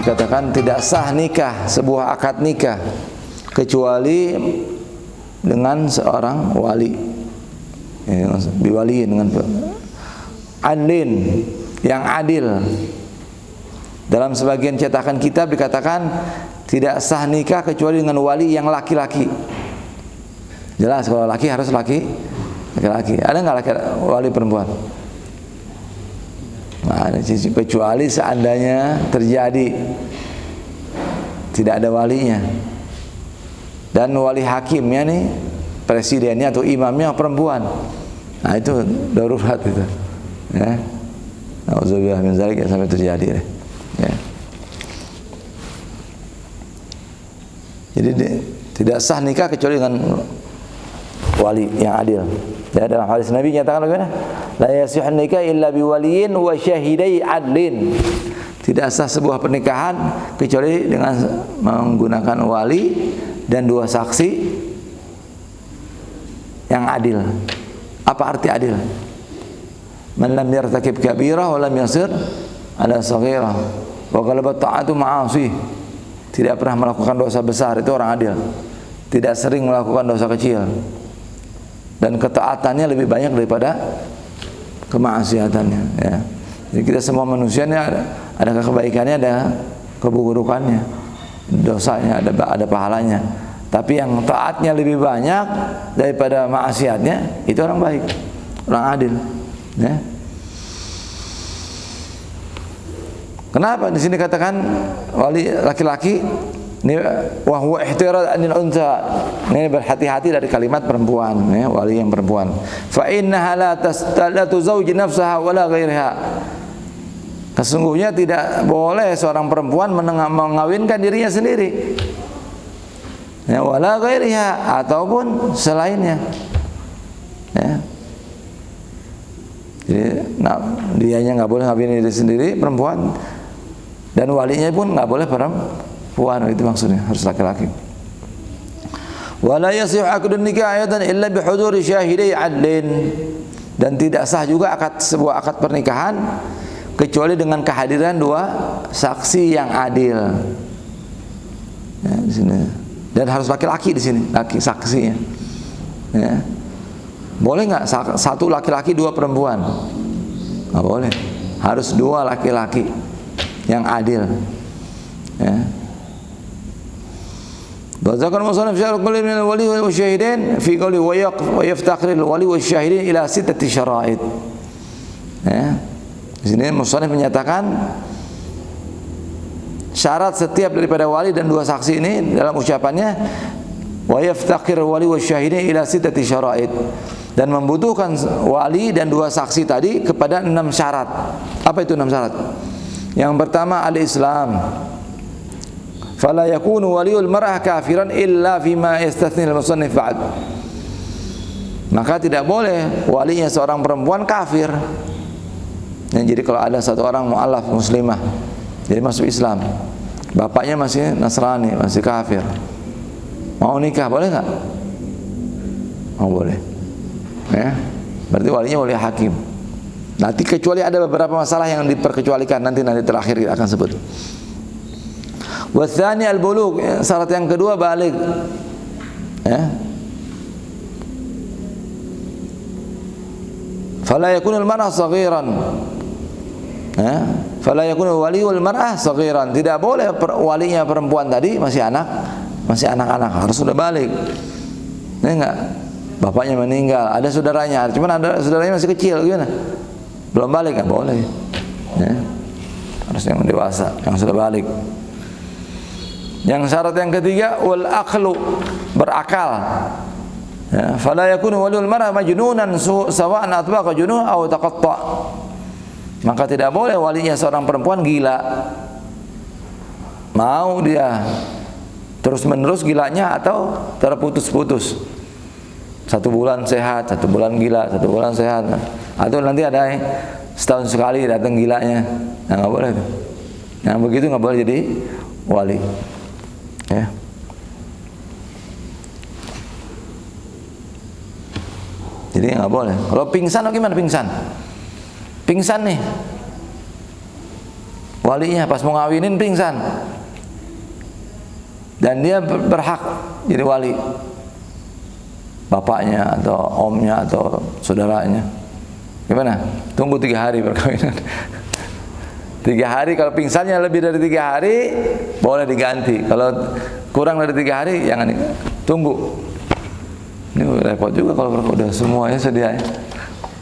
dikatakan tidak sah nikah, sebuah akad nikah kecuali dengan seorang wali, diwali dengan adlin, yang adil. Dalam sebagian cetakan kitab dikatakan tidak sah nikah kecuali dengan wali yang laki-laki. Jelas kalau laki harus laki-laki. Ada nggak wali perempuan? Nah, kecuali seandainya terjadi tidak ada walinya, dan wali hakimnya nih, presidennya atau imamnya perempuan, nah itu darurat itu, ya. Nauzubillah min dzalik, sampai terjadi, ya. Jadi tidak sah nikah kecuali dengan wali yang adil. Ya, dalam hadis Nabi nyatakan bagaimana? La yasihun nikah illa biwaliyin wa syahidai adlin. Tidak sah sebuah pernikahan kecuali dengan menggunakan wali dan dua saksi yang adil. Apa arti adil? Man lam yartakib kabirah wa lam yasir ala saghirah wa ghalabat ta'atu ma'asi. Tidak pernah melakukan dosa besar, itu orang adil. Tidak sering melakukan dosa kecil, dan ketaatannya lebih banyak daripada kemaksiatannya, ya. Jadi kita semua manusia ini ada kebaikannya, ada keburukannya, dosanya ada pahalanya. Tapi yang taatnya lebih banyak daripada maksiatnya, itu orang baik, orang adil, ya. Kenapa di sini katakan wali laki-laki? Ini wa huwa ihtirad anil unsa. Ini berhati-hati dari kalimat perempuan, ya, wali yang perempuan. Fa innaha la tuzawwij nafsaha wala ghairiha. Sesungguhnya tidak boleh seorang perempuan mengawinkan dirinya sendiri, ya, wala ghairiha, ataupun selainnya, ya. Jadi dianya nggak boleh ngawinin diri sendiri, perempuan, dan walinya pun nggak boleh perempuan, itu maksudnya, harus laki-laki. Wala yasih aqdun nikah ayatan illa bihuduri syahidai adlin. Dan tidak sah juga sebuah akad pernikahan kecuali dengan kehadiran dua saksi yang adil. Ya, di sini. Dan harus laki-laki di sini, laki saksinya. Ya. Boleh nggak satu laki-laki dua perempuan? Nggak boleh. Harus dua laki-laki yang adil. Ya. Dzakar musannaf syarh kulli min al-wali wa syahidin fi qawli wa yaftaqir al-wali wa syahidin ila sittati syara'id. Ya. Di sini musannaf menyatakan syarat setiap daripada wali dan dua saksi ini dalam ucapannya wa yaftaqir al-wali wa syahidin ila sittati syara'id, dan membutuhkan wali dan dua saksi tadi kepada 6 syarat. Apa itu 6 syarat? Yang pertama al-Islam. Fala yakunu waliul mar'ah kafiran illa fima yastathni al-musannif ba'd. Maka tidak boleh walinya seorang perempuan kafir. Ya, jadi kalau ada satu orang mu'alaf muslimah, jadi masuk Islam, bapaknya masih Nasrani, masih kafir, mau nikah boleh nggak? Oh boleh. Ya, berarti walinya wali hakim. Nanti kecuali ada beberapa masalah yang diperkecualikan, nanti terakhir kita akan sebut. Watsani al-bulugh, syarat yang kedua baligh. Ya. Fala yakunu al-mar'ah saghiran. Ya. Fala yakunu waliul mar'ah saghiran. Tidak boleh walinya perempuan tadi masih anak-anak, harus sudah baligh. Ini enggak, bapaknya meninggal, ada saudaranya, cuman ada saudaranya masih kecil, gimana? Belum balik, nggak boleh. Ya. Harus yang dewasa, yang sudah balik. Yang syarat yang ketiga wal aqlu, berakal. Ya, fala yakunu waliul mar'ah majnunan sawa'an atbaqa junuh aw taqatta. Maka tidak boleh walinya seorang perempuan gila. Mau dia terus-menerus gilanya atau terputus-putus. 1 bulan sehat, 1 bulan gila, 1 bulan sehat. Atau nanti ada setahun sekali datang gilanya. Nah, nggak boleh tuh. Yang begitu nggak boleh jadi wali. Ya. Jadi nggak boleh. Kalau pingsan, gimana pingsan? Pingsan nih. walinya pas mau ngawinin pingsan. Dan dia berhak jadi wali. Bapaknya atau omnya atau saudaranya. Gimana? Tunggu 3 hari perkawinan. 3 hari, kalau pingsannya lebih dari 3 hari boleh diganti. Kalau kurang dari 3 hari jangan tunggu. Ini repot juga kalau udah semuanya sedia ya.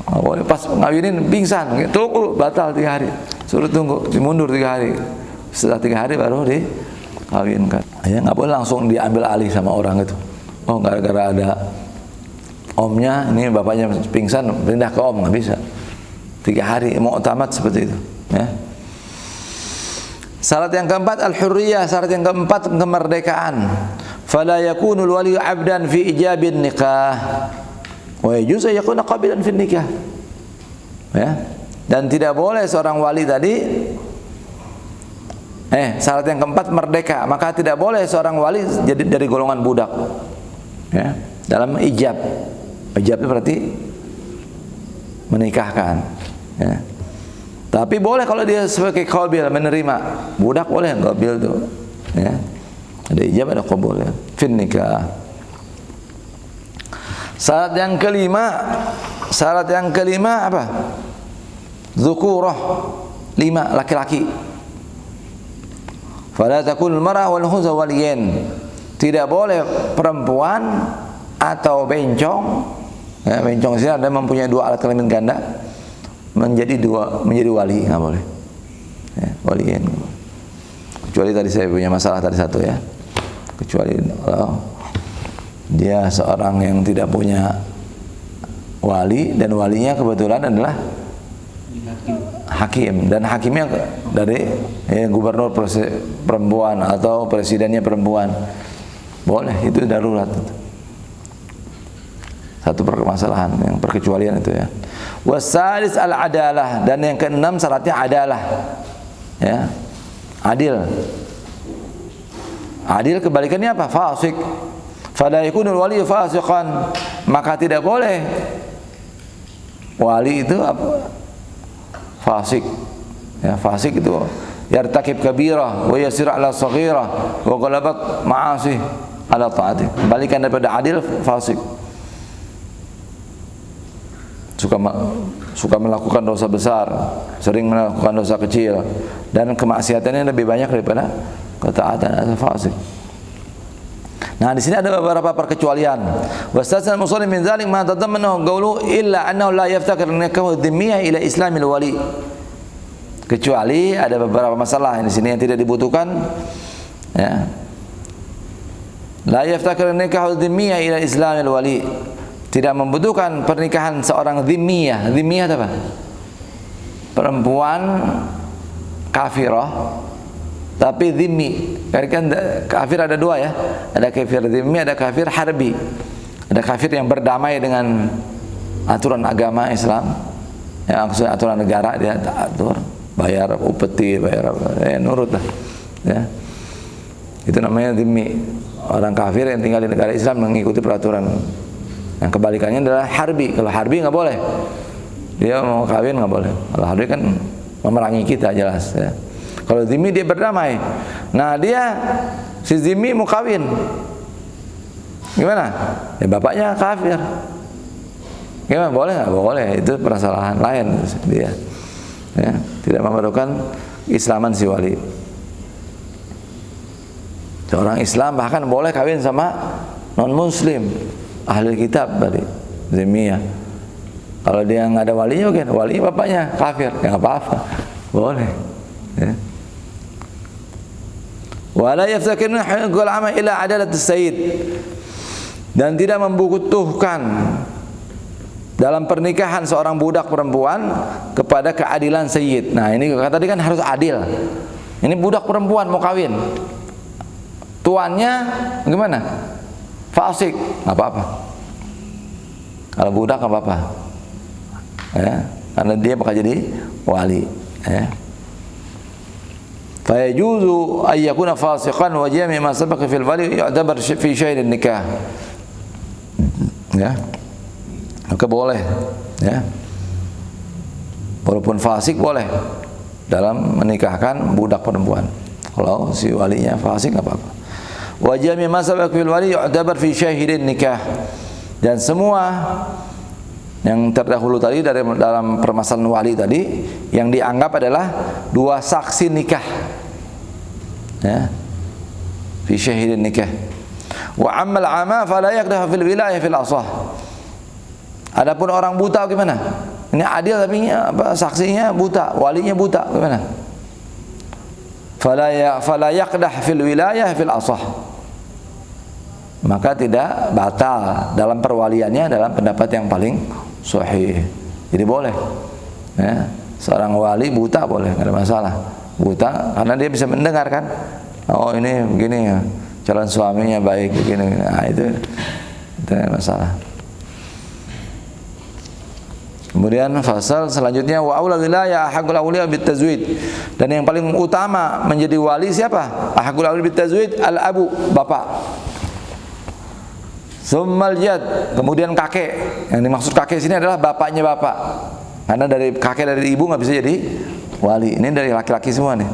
Boleh pas ngawinin pingsan, tunggu batal 3 hari. Suruh tunggu, dimundur 3 hari. Setelah 3 hari baru dikawinkan. Ya nggak boleh langsung diambil alih sama orang itu. Oh gara-gara ada omnya, ini bapaknya pingsan, pindah ke om, nggak bisa. 3 hari, mau tamat seperti itu. Ya. Syarat yang keempat al-hurriyah, syarat yang keempat kemerdekaan. Fala yakunul wali 'abdan fi ijabin nikah. Wa yajuzu yakuna qabilan fi nikah. Ya. Dan tidak boleh seorang wali tadi syarat yang keempat merdeka, maka tidak boleh seorang wali jadi dari golongan budak. Ya. Dalam ijab. Ijab itu berarti menikahkan. Ya. Tapi boleh kalau dia sebagai qabil menerima. Budak boleh qabil itu. Ya. Ada ijab ada qabul ya. Fin nikah. Syarat yang kelima apa? Dzukurah. 5 laki-laki. Fala takunul mar'a wal huza waliyin. Tidak boleh perempuan atau bencong. Ya, bencong sini ada mempunyai 2 alat kelamin ganda menjadi wali, nggak boleh. Ya, waliin. Kecuali tadi saya punya masalah tadi satu ya. Kecuali kalau dia seorang yang tidak punya wali dan walinya kebetulan adalah hakim dan hakimnya dari gubernur perempuan atau presidennya perempuan. Boleh, itu darurat. Satu permasalahan yang perkecualian itu ya. Wasalis al-adalah, dan yang keenam syaratnya adalah. Ya. Adil. Adil kebalikannya apa? Fasik. Fala yakunul wali fasiqan. Maka tidak boleh wali itu apa? Fasik. Ya, fasik itu yartakib kabirah wa yasir ala saghirah wa ghalabat ma'asi ala ta'ati. Kebalikan daripada adil fasik. Suka melakukan dosa besar, sering melakukan dosa kecil, dan kemaksiatannya lebih banyak daripada ketaatan atau fasik. Nah, di sini ada beberapa perkecualian. Wastasna muslim min dzalik ma tadammanahu qawlu illa annahu la yaftakir nikahu dhimmiyah ila islamil wali. Kecuali ada beberapa masalah di sini yang tidak dibutuhkan. Ya. La yaftakir nikahu dhimmiyah ila islamil wali. Tidak membutuhkan pernikahan seorang dhimmiyah. Dhimmiyah apa? Perempuan kafirah tapi dhimmi. Kan kafir ada 2 ya. Ada kafir dhimmi, ada kafir harbi. Ada kafir yang berdamai dengan aturan agama Islam. Yang maksudnya aturan negara dia atur, bayar upeti, bayar nurut lah. Ya. Itu namanya dhimmi. Orang kafir yang tinggal di negara Islam mengikuti peraturan. Yang kebalikannya adalah harbi. Kalau harbi nggak boleh, dia mau kawin nggak boleh. Kalau harbi kan memerangi kita jelas. Ya. Kalau dhimmi dia berdamai. Nah dia si dhimmi mau kawin, gimana? Ya bapaknya kafir. Gimana? Boleh nggak? Boleh. Itu permasalahan lain dia. Ya, tidak memerlukan Islaman si wali. Seorang Islam bahkan boleh kawin sama non Muslim. Ahli kitab tadi, dhimmiyah. Kalau dia nggak ada walinya, oke, wali bapaknya kafir, ya nggak apa-apa, boleh. Ya. Wala yaftakiruna haqqal amal ila adalat sayyid, dan tidak membutuhkan dalam pernikahan seorang budak perempuan kepada keadilan sayyid. Nah ini kata tadi kan harus adil. Ini budak perempuan mau kawin, tuannya gimana? Fasik, nggak apa-apa. Kalau budak nggak apa-apa, ya, karena dia bakal jadi wali. Ya. Fayajuzu ayyakuna fasiqan wa jami' ma sabaqa fil wali yu'tabar fi syahid nikah. Ya, maka boleh. Ya, walaupun fasik boleh. dalam menikahkan budak perempuan. Kalau si walinya fasik nggak apa-apa. Wa jami' ma sabaq fil wali yu'tabar fi syahidin nikah. Dan semua yang terdahulu tadi dalam permasalahan wali tadi yang dianggap adalah dua saksi nikah. Ya. Fi syahidin nikah. Wa ammal ama fala yaqdahu fil wilayah fil asah. Adapun orang buta gimana? Ini adil tapi saksinya buta, walinya buta gimana? Fala yaqdah fil wilayah fil asah. Maka tidak batal dalam perwaliannya dalam pendapat yang paling sahih. Jadi boleh. Ya, seorang wali buta boleh, enggak ada masalah. Buta karena dia bisa mendengar kan. Oh ini begini ya, calon suaminya baik begini. Nah itu tidak masalah. Kemudian fasal selanjutnya wa aula wilayah ahqul awliya bit tazwid. Dan yang paling utama menjadi wali siapa? Ahqul awliya bit tazwid al abu, bapak. Summal jad, kemudian kakek. Yang dimaksud kakek sini adalah bapaknya bapak. Karena dari kakek dari ibu nggak bisa jadi wali. Ini dari laki-laki semua nih.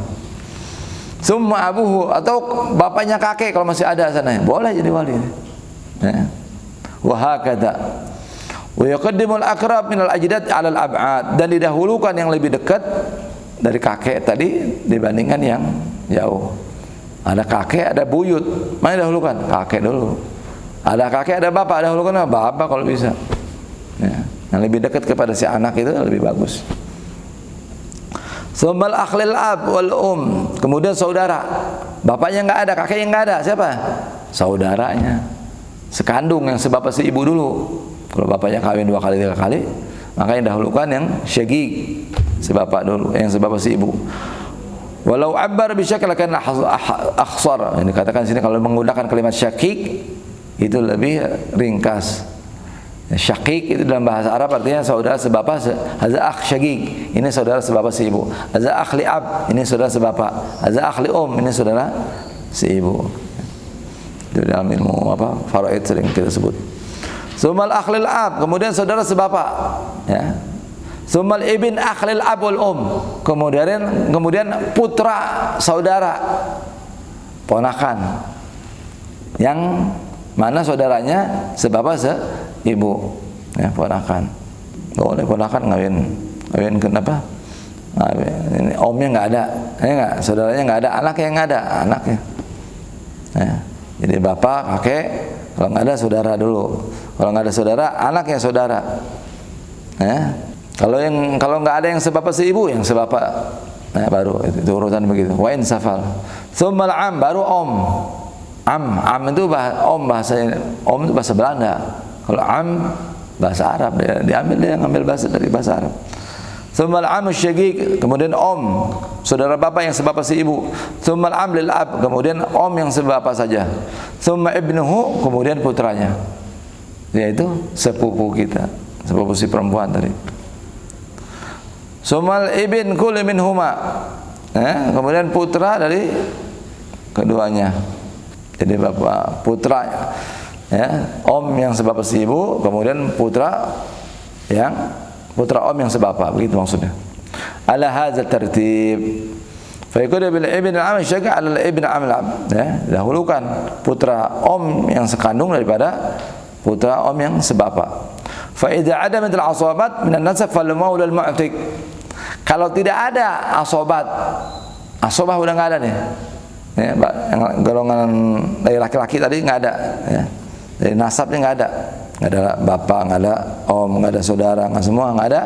Summa abuhu, atau bapaknya kakek kalau masih ada sana, boleh jadi wali. Ya. Wa hakadha. Wa yuqaddimul aqrab minal ajdad 'alal ab'ad, dan didahulukan yang lebih dekat dari kakek tadi dibandingkan yang jauh. Ada kakek, ada buyut. Mana dahulukan? Kakek dulu. Ada kakek, ada bapak, dahulukan bapak kalau bisa. Ya. Yang lebih dekat kepada si anak itu lebih bagus. Summal akhlil ab wal kemudian saudara. Bapaknya enggak ada, kakeknya enggak ada, siapa? Saudaranya. Sekandung yang sebapak seibu dulu. Kalau bapaknya kawin 2 kali 3 kali, maka yang dahulukan yang syaqiq, sebapak dulu, yang sebapak seibu. Walau abbar bi syakl kana akhsar. Ini dikatakan sini kalau menggunakan kalimat syaqiq itu lebih ringkas. Syaqiq itu dalam bahasa Arab artinya saudara sebapak, hadza akh syaqiq, ini saudara sebapak seibu. Hadza akh li ab, ini saudara sebapak. Hadza akh li ini saudara seibu. Itu dalam ilmu faraid sering kita sebut. Sumal akhlil ab, kemudian saudara sebapak, ya. Sumal ibn akhlil ab wal kemudian putra saudara, ponakan, yang mana saudaranya sebapak seibu, ya, ponakan. Boleh ponakan ngawin kenapa? Ini omnya nggak ada, ya nggak, saudaranya nggak ada, anaknya nggak ada, anaknya. Ya. Jadi bapak, kakek, kalau nggak ada saudara dulu. Kalau nggak ada saudara, anaknya saudara. Ya. Kalau nggak ada yang sebapak seibu, yang sebapak, nah baru itu urutan begitu. Wa in safal. Tsummal am, baru om. Am itu bahasa om itu bahasa Belanda. Kalau am bahasa Arab, dia ngambil bahasa dari bahasa Arab. Tsummal am syaqiq, kemudian om, saudara bapak yang sebapak seibu. Tsummal am lil ab, kemudian om yang sebapak saja. Tsumma ibnuhu, kemudian putranya. Yaitu sepupu kita, sepupu si perempuan tadi. Tsummal ibn kulli minhuma. Kemudian putra dari keduanya. Jadi bapak putra, ya, om yang sebapak seibu, kemudian putra om yang sebapak, begitu maksudnya. Ala hadzal tertib. Fa yakunu bil ibn al-am syaqa 'ala al-ibn am, ya, dahulukan putra om yang sekandung daripada putra om yang sebapak. Fa idza adamat al-asabat min an-nasab fal maula al-mu'tiq. Kalau tidak ada asobat, asobah udah enggak ada nih. Ya, golongan dari laki-laki tadi enggak ada, ya. Dari nasabnya enggak ada. Enggak ada bapak, enggak ada om, enggak ada saudara, enggak semua, enggak ada.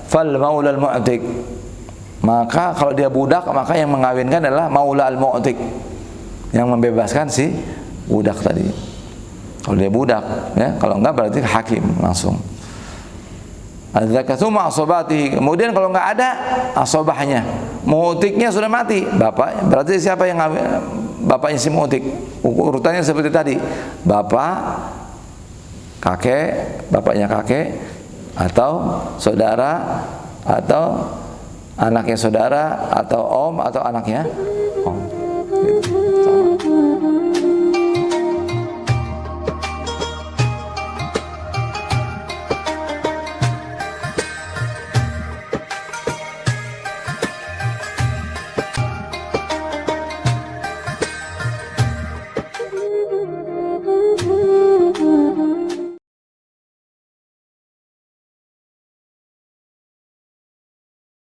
Fal maula al-mu'tiq. Maka kalau dia budak, maka yang mengawinkan adalah maula al-mu'tiq, yang membebaskan si budak tadi. Kalau dia budak, ya, kalau enggak berarti hakim langsung. Az-zakatu ma'asabatihi. Kemudian kalau enggak ada asobahnya, mu'tiqnya sudah mati, bapak, berarti siapa yang bapaknya si mu'tiq? Urutannya seperti tadi. Bapak, kakek, bapaknya kakek, atau saudara, atau anaknya saudara, atau om, atau anaknya om. Gitu.